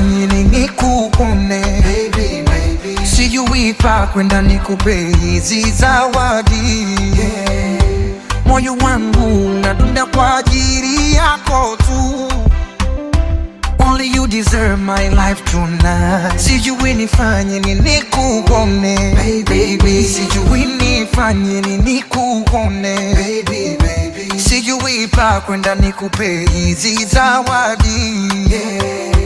nifanye nini kukone baby, baby. Sijui pa kwenda nikupe hizi zawadi, yeah. Moyo wangu unadunda kwa ajili yako tu. Only you deserve my life tonight. Sijui nifanye nini kukone baby, sijui nifanye nini kukone baby, baby. Sijui pa kwenda nikupe hizi zawadi, yeah.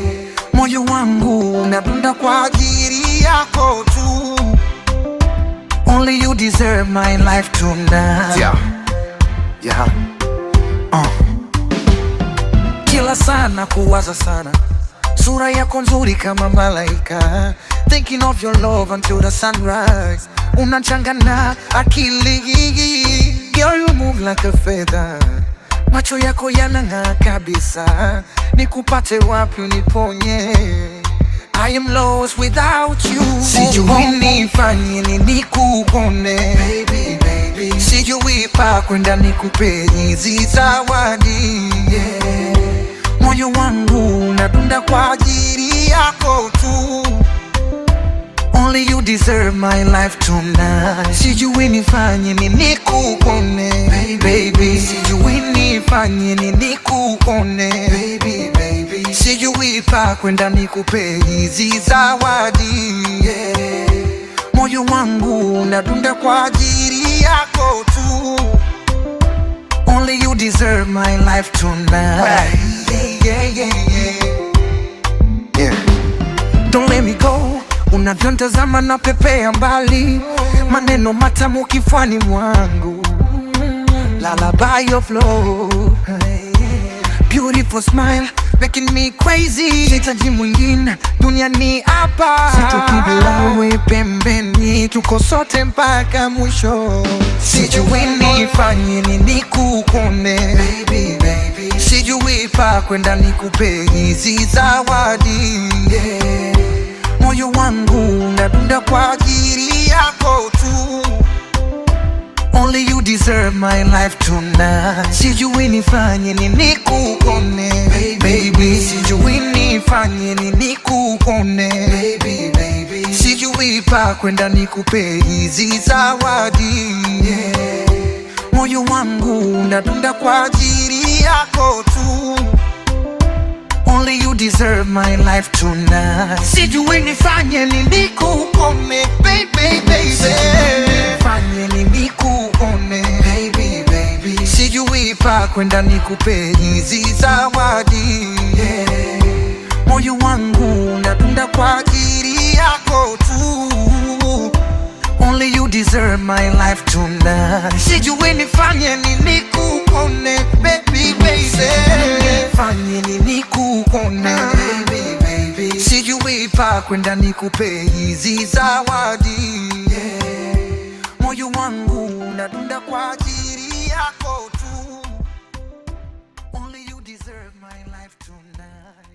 Moyo wangu unadunda kwa ajili yako tu. Only you deserve my life tonight, yeah. Yeah. Kila sana kuwaza sana, sura yako nzuri kama malaika. Thinking of your love until the sunrise. Unachanganya akili, girl you move like a feather. Macho yako yanang'aa kabisa, nikupate wapi uniponye. I am lost without you. Sijui nifanye nini kukone baby, baby. Sijui pa kwenda nikupe hizi zawadi, yeah. Moyo wangu unadunda kwa ajili yako tu. Only you deserve my life tonight. Sijui nifanye nini kukone baby, sijui nifanye nini kukone baby, baby. Sijui pa kwenda nikupe hizi zawadi, yeah. Moyo wangu unadunda kwa ajili yako tu. Only you deserve my life tonight, yeah, yeah, yeah. Yeah. Don't let me go. Unavyontazama na pepea mbali, maneno matamu kifuani mwangu, lullaby of love, beautiful smile making me crazy. Sitaji mwingine duniani hapa, sitoki bila wewe pembeni, tuko sote mpaka mwisho. Sijui nifanye nini kukone baby, baby. Sijui pa kwenda nikupe hizi zawadi, yeah. Moyo wangu unadunda kwa ajili yako tu. Only you deserve my life tonight. Sijui nifanye nini kukone baby, sijui nifanye nini kukone baby, baby. Sijui pa kwenda nikupe hizi zawadi, yeah. Moyo wangu unadunda kwa ajili yako tu. Only you deserve my life tonight. Sijui nifanye nini kukone baby, baby. Nifanye nini kukone baby, baby. Sijui pa kwenda nikupe hizi zawadi, yeah. Moyo wangu unadunda kwa ajili yako tu. Only you deserve my life tonight. Sijui nifanye nini kukone baby, baby. Nifanye nini kukone baby, baby. Sijui pa kwenda nikupe hizi zawadi, yeah. Moyo wangu unadunda kwa ajili yako tu. Only you deserve my life tonight.